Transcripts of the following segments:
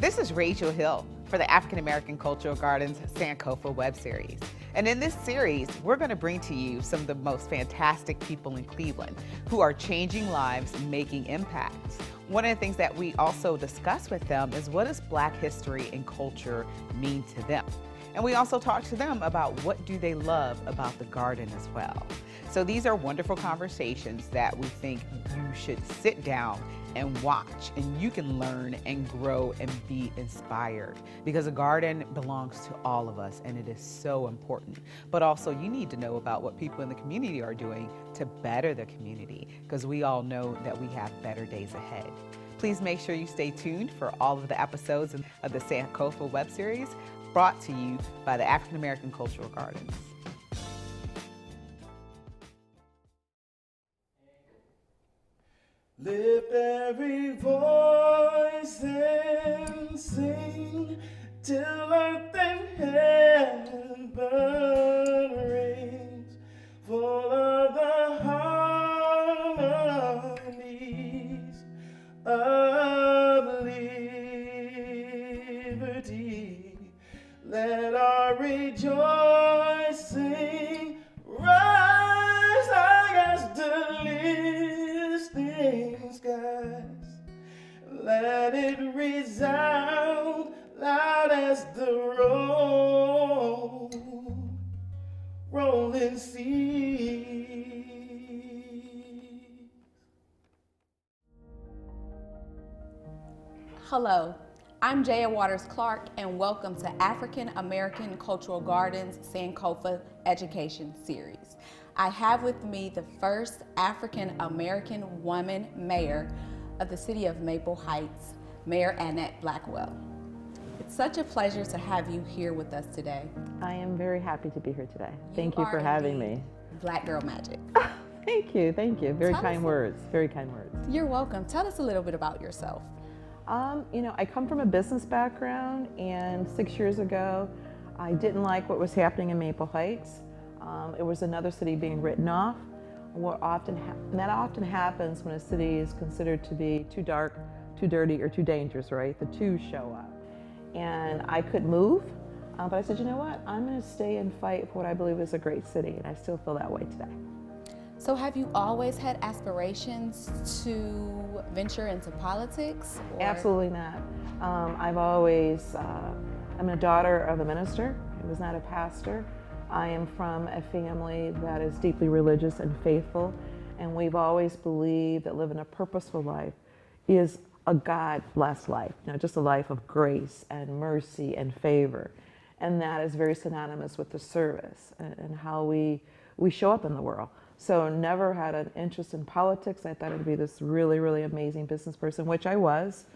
This is Rachel Hill for the African American Cultural Gardens Sankofa Web Series. And in this series, we're going to bring to you some of the most fantastic people in Cleveland who are changing lives, making impacts. One of the things that we also discuss with them is what does Black history and culture mean to them? And we also talk to them about what do they love about the garden as well. So these are wonderful conversations that we think you should sit down and watch, and you can learn and grow and be inspired, because a garden belongs to all of us and it is so important. But also you need to know about what people in the community are doing to better the community, because we all know that we have better days ahead. Please make sure you stay tuned for all of the episodes of the Sankofa Web Series, brought to you by the African American Cultural Gardens. Lift every voice and sing till earth and heaven rings, full of the harmonies of liberty. Let our rejoicing rise high as the listening skies. Let it resound loud as the rolling sea. Hello, I'm Jayah Waters-Clark, and welcome to African American Cultural Gardens Sankofa Education Series. I have with me the first African American woman mayor of the city of Maple Heights, Mayor Annette Blackwell. It's such a pleasure to have you here with us today. I am very happy to be here today. Thank you for having me. Black Girl Magic. Thank you, thank you. Very kind words, very kind words. You're welcome. Tell us a little bit about yourself. I come from a business background, and 6 years ago, I didn't like what was happening in Maple Heights. It was another city being written off. That often happens when a city is considered to be too dark, too dirty, or too dangerous, right? The two show up. And I could move, but I said, you know what? I'm going to stay and fight for what I believe is a great city, and I still feel that way today. So have you always had aspirations to venture into politics? Or? Absolutely not. I'm a daughter of a minister. I was not a pastor. I am from a family that is deeply religious and faithful, and we've always believed that living a purposeful life is a God-blessed life, just a life of grace and mercy and favor. And that is very synonymous with the service and how we show up in the world. So never had an interest in politics. I thought I'd be this really, really amazing business person, which I was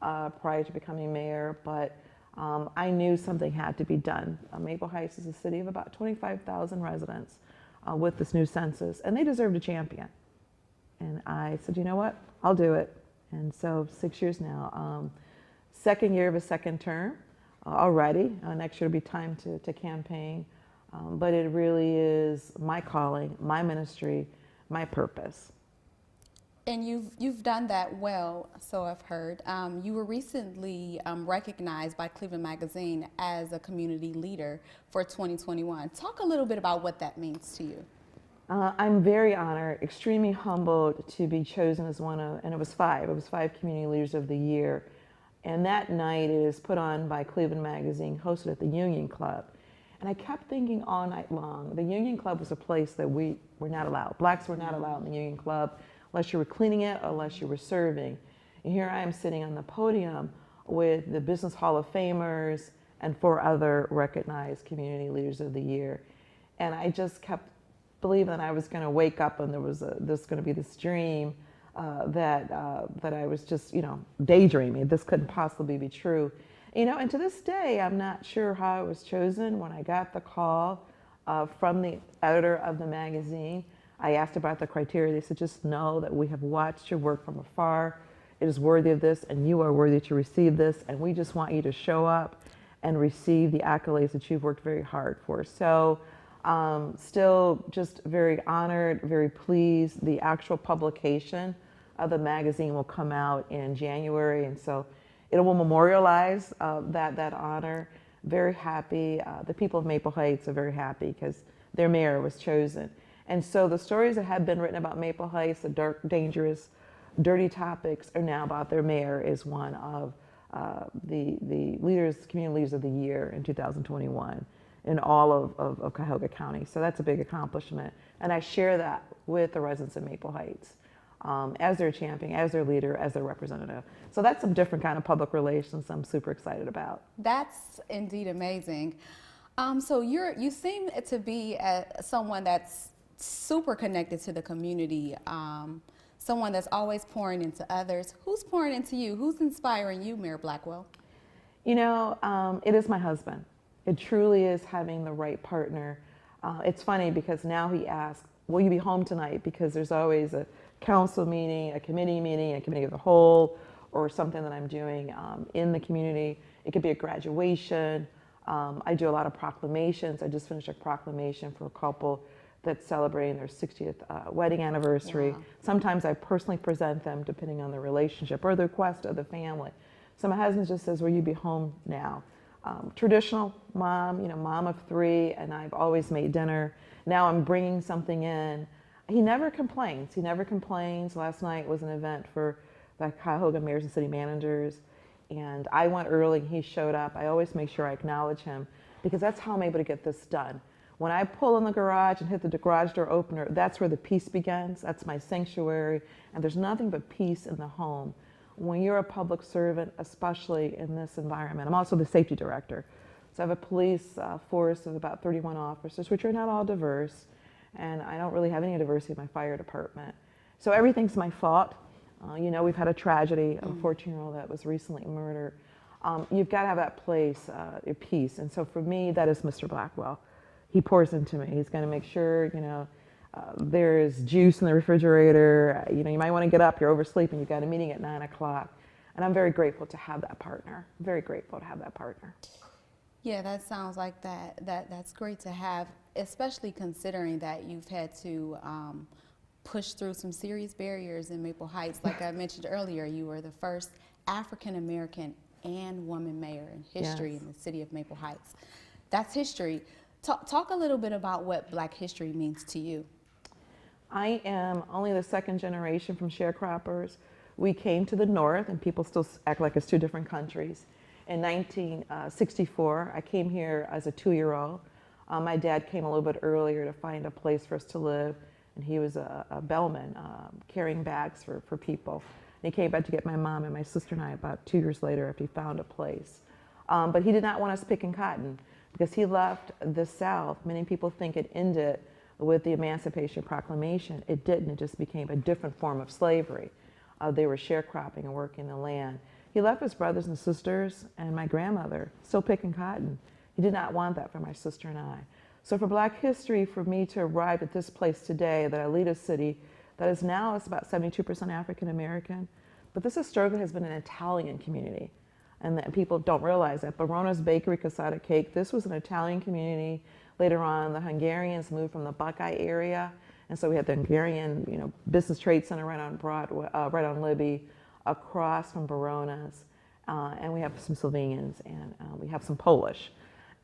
prior to becoming mayor, but I knew something had to be done. Maple Heights is a city of about 25,000 residents with this new census, and they deserved a champion. And I said, you know what, I'll do it. And so 6 years now, second year of a second term already. Next year will be time to campaign. But it really is my calling, my ministry, my purpose. And you've done that well, so I've heard. You were recently recognized by Cleveland Magazine as a community leader for 2021. Talk a little bit about what that means to you. I'm very honored, extremely humbled to be chosen as one of, and it was five community leaders of the year. And that night it is put on by Cleveland Magazine, hosted at the Union Club. And I kept thinking all night long, the Union Club was a place that we were not allowed. Blacks were not allowed in the Union Club unless you were cleaning it or unless you were serving. And here I am sitting on the podium with the Business Hall of Famers and 4 other recognized community leaders of the year. And I just kept believing that I was going to wake up and there was going to be this dream that I was just, daydreaming. This couldn't possibly be true. And to this day, I'm not sure how I was chosen. When I got the call from the editor of the magazine, I asked about the criteria. They said, just know that we have watched your work from afar. It is worthy of this, and you are worthy to receive this, and we just want you to show up and receive the accolades that you've worked very hard for. So still just very honored, very pleased. The actual publication of the magazine will come out in January, and so it will memorialize that honor. Very happy. The people of Maple Heights are very happy because their mayor was chosen. And so the stories that have been written about Maple Heights, the dark, dangerous, dirty topics, are now about their mayor is one of the community leaders of the year in 2021 in all of Cuyahoga County. So that's a big accomplishment. And I share that with the residents of Maple Heights as their champion, as their leader, as their representative. So that's some different kind of public relations I'm super excited about. That's indeed amazing. So you seem to be someone that's super connected to the community, someone that's always pouring into others. Who's pouring into you? Who's inspiring you, Mayor Blackwell? You know, it is my husband. It truly is having the right partner. It's funny because now he asks, will you be home tonight? Because there's always a council meeting, a committee of the whole, or something that I'm doing in the community. It could be a graduation. I do a lot of proclamations. I just finished a proclamation for a couple that's celebrating their 60th wedding anniversary. Wow. Sometimes I personally present them depending on the relationship or the request of the family. So my husband just says, will you be home now? Traditional mom, you know, mom of 3, and I've always made dinner. Now I'm bringing something in. He never complains. He never complains. Last night was an event for the Cuyahoga mayors and city managers, and I went early and he showed up. I always make sure I acknowledge him because that's how I'm able to get this done. When I pull in the garage and hit the garage door opener, that's where the peace begins. That's my sanctuary, and there's nothing but peace in the home. When you're a public servant, especially in this environment. I'm also the safety director. So I have a police force of about 31 officers, which are not all diverse, and I don't really have any diversity in my fire department. So everything's my fault. You know, we've had a tragedy of a 14-year-old that was recently murdered. You've got to have that place, your peace. And so for me, that is Mr. Blackwell. He pours into me. He's going to make sure, you know, there's juice in the refrigerator. You know, you might want to get up. You're oversleeping. You've got a meeting at 9 o'clock. And I'm very grateful to have that partner. Very grateful to have that partner. Yeah, that sounds like that's great to have, especially considering that you've had to push through some serious barriers in Maple Heights. Like I mentioned earlier, you were the first African American and woman mayor in history in the city of Maple Heights. That's history. Talk a little bit about what Black history means to you. I am only the 2nd generation from sharecroppers. We came to the north, and people still act like it's 2 different countries. In 1964, I came here as a 2-year-old. My dad came a little bit earlier to find a place for us to live, and he was a bellman carrying bags for people. And he came back to get my mom and my sister and I about 2 years later after he found a place. But he did not want us picking cotton because he left the South. Many people think it ended with the Emancipation Proclamation. It didn't. It just became a different form of slavery. They were sharecropping and working the land. He left his brothers and sisters and my grandmother still picking cotton. He did not want that for my sister and I. So for Black history, for me to arrive at this place today, that I lead a city that is now it's about 72% African American, but this historically has been an Italian community. And that people don't realize that. Barona's Bakery, Casada Cake, this was an Italian community. Later on, the Hungarians moved from the Buckeye area. And so we had the Hungarian, you know, business trade center right on Broadway, right on Libby, across from Barona's. And we have some Slovenians and we have some Polish.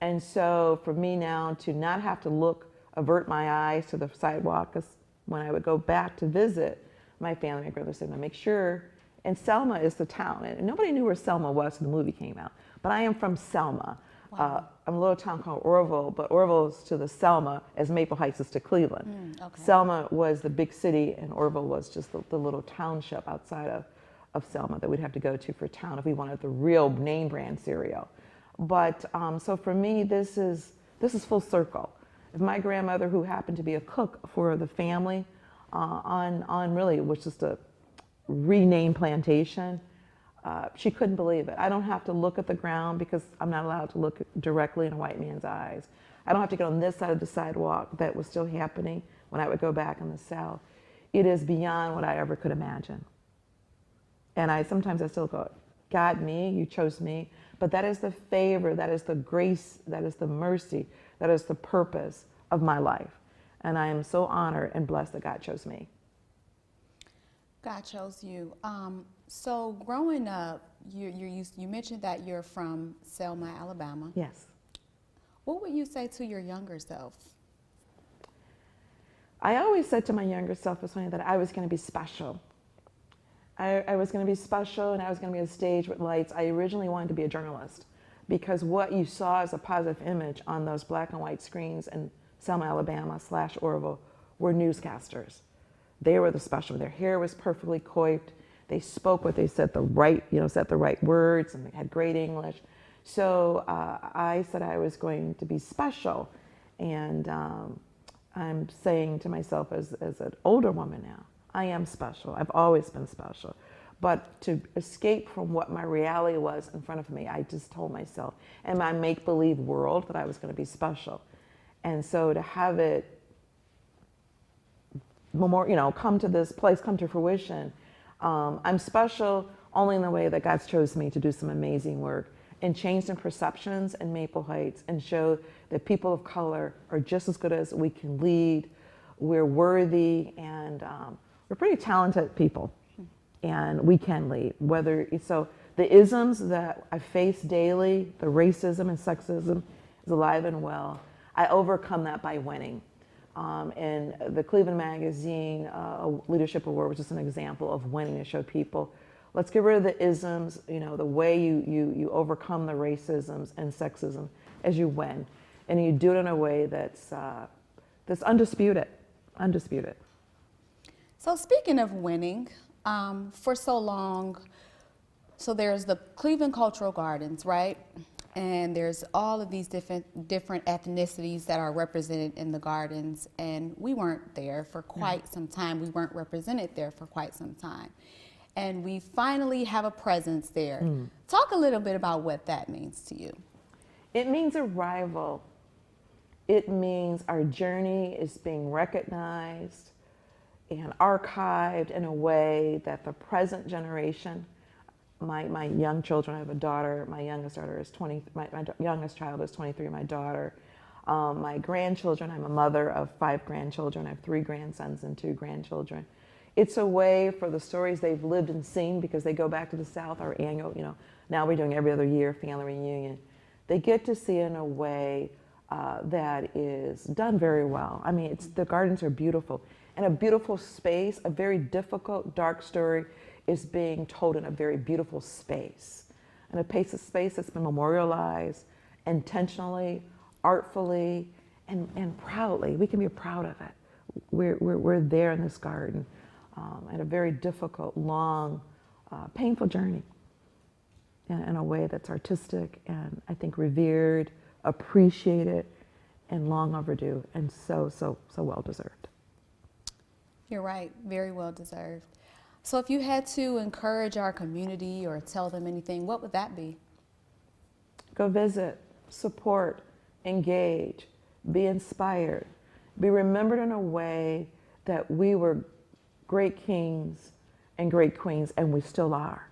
And so for me now to not have to avert my eyes to the sidewalk, because when I would go back to visit my family, my grandmother said, make sure. And Selma is the town. And nobody knew where Selma was when the movie came out. But I am from Selma. Wow. I'm a little town called Orville, but Orville is to the Selma as Maple Heights is to Cleveland. Okay. Selma was the big city, and Orville was just the little township outside of Selma that we'd have to go to for town if we wanted the real name brand cereal. But so for me, this is full circle. If my grandmother, who happened to be a cook for the family on really was just a renamed plantation, she couldn't believe it. I don't have to look at the ground because I'm not allowed to look directly in a white man's eyes. I don't have to get on this side of the sidewalk that was still happening when I would go back in the South. It is beyond what I ever could imagine. And sometimes I still go, God, me, you chose me. But that is the favor, that is the grace, that is the mercy, that is the purpose of my life. And I am so honored and blessed that God chose me. God chose you. So growing up you mentioned that you're from Selma, Alabama. Yes. What would you say to your younger self? I always said to my younger self that I was going to be special. I was going to be special, and I was going to be on stage with lights. I originally wanted to be a journalist because what you saw as a positive image on those black and white screens in Selma, Alabama / Orville were newscasters. They were the special. Their hair was perfectly coiffed. They spoke what they said said the right words, and they had great English. So I said I was going to be special, and I'm saying to myself as an older woman now, I am special. I've always been special. But to escape from what my reality was in front of me, I just told myself in my make-believe world that I was going to be special. And so to have it come to this place, come to fruition, I'm special only in the way that God's chosen me to do some amazing work and change some perceptions in Maple Heights and show that people of color are just as good as we can lead. We're worthy, and we're pretty talented people, and we can lead. So the isms that I face daily, the racism and sexism is alive and well. I overcome that by winning. And the Cleveland Magazine Leadership Award was just an example of winning to show people, let's get rid of the isms, the way you overcome the racisms and sexism as you win. And you do it in a way that's undisputed. So speaking of winning, for so long, so there's the Cleveland Cultural Gardens, right? And there's all of these different ethnicities that are represented in the gardens, and we weren't there for quite some time. We weren't represented there for quite some time. And we finally have a presence there. Talk a little bit about what that means to you. It means arrival. It means our journey is being recognized and archived in a way that the present generation, my young children, I have a daughter, my youngest daughter is 20, my youngest child is 23, my daughter. My grandchildren, I'm a mother of 5 grandchildren, I have 3 grandsons and 2 grandchildren. It's a way for the stories they've lived and seen, because they go back to the South, our annual, now we're doing every other year family reunion. They get to see in a way that is done very well. I mean, the gardens are beautiful. And a beautiful space, a very difficult, dark story is being told in a very beautiful space. And a space that's been memorialized intentionally, artfully, and proudly. We can be proud of it. We're there in this garden at a very difficult, long, painful journey in a way that's artistic and I think revered, appreciated, and long overdue, and so well deserved. You're right, very well deserved. So if you had to encourage our community or tell them anything, what would that be? Go visit, support, engage, be inspired, be remembered in a way that we were great kings and great queens, and we still are.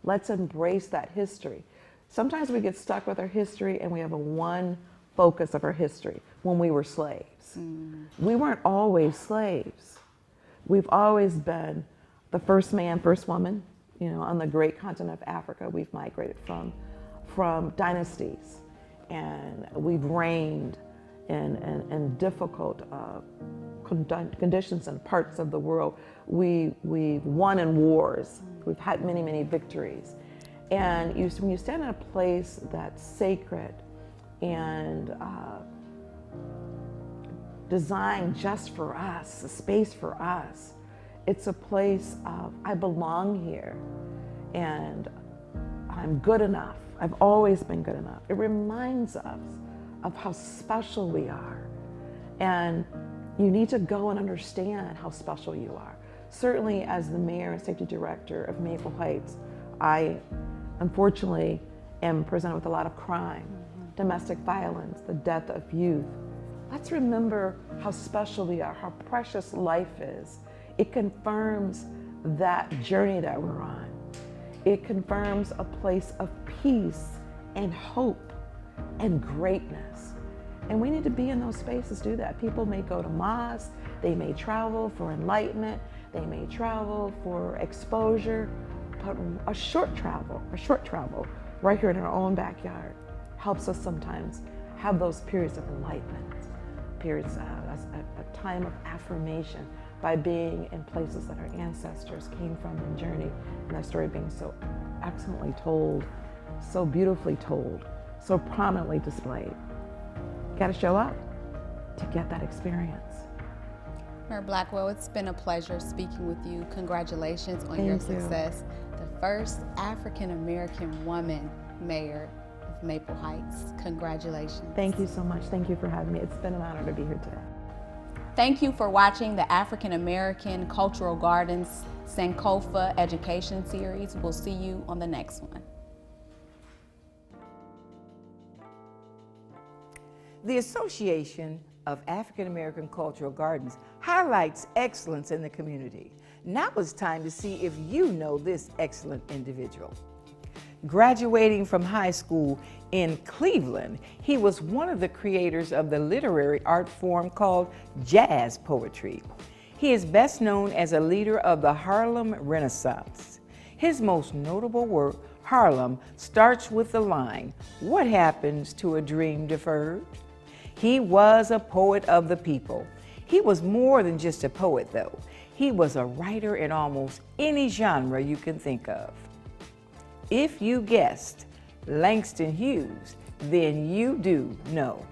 Let's embrace that history. Sometimes we get stuck with our history and we have one focus of our history, when we were slaves. We weren't always slaves. We've always been the first man, first woman, on the great continent of Africa. We've migrated from dynasties, and we've reigned in difficult conditions and parts of the world. We've won in wars. We've had many, many victories. And when you stand in a place that's sacred and designed just for us, a space for us, it's a place of, I belong here and I'm good enough. I've always been good enough. It reminds us of how special we are. And you need to go and understand how special you are. Certainly as the mayor and safety director of Maple Heights, I unfortunately am presented with a lot of crime, domestic violence, the death of youth. Let's remember how special we are, how precious life is. It confirms that journey that we're on. It confirms a place of peace and hope and greatness. And we need to be in those spaces to do that. People may go to mosques, they may travel for enlightenment, they may travel for exposure. but a short travel right here in our own backyard helps us sometimes have those periods of enlightenment, periods, a time of affirmation by being in places that our ancestors came from and journeyed, and that story being so excellently told, so beautifully told, so prominently displayed. Got to show up to get that experience. Mayor Blackwell, it's been a pleasure speaking with you. Congratulations on your success. The first African-American woman mayor of Maple Heights. Congratulations. Thank you so much. Thank you for having me. It's been an honor to be here today. Thank you for watching the African American Cultural Gardens Sankofa Education Series. We'll see you on the next one. The Association of African American Cultural Gardens highlights excellence in the community. Now it's time to see if you know this excellent individual. Graduating from high school in Cleveland, he was one of the creators of the literary art form called jazz poetry. He is best known as a leader of the Harlem Renaissance. His most notable work, Harlem, starts with the line, "What happens to a dream deferred?" He was a poet of the people. He was more than just a poet, though. He was a writer in almost any genre you can think of. If you guessed Langston Hughes, then you do know.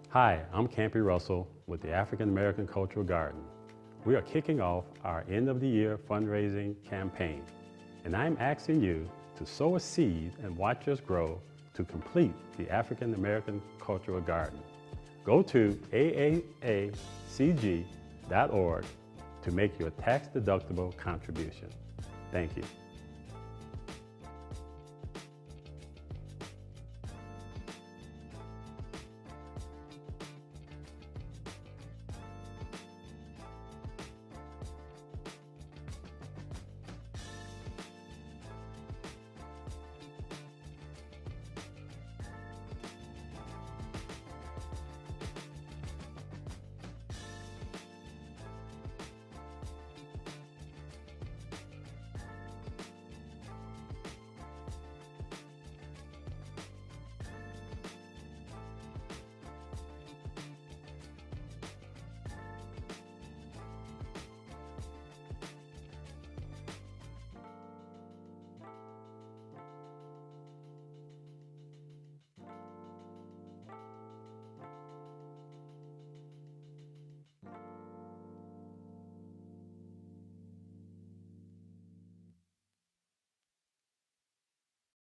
Hi, I'm Campy Russell with the African American Cultural Garden. We are kicking off our end of the year fundraising campaign, and I'm asking you to sow a seed and watch us grow to complete the African American Cultural Garden. Go to aacg.org to make your tax-deductible contribution. Thank you.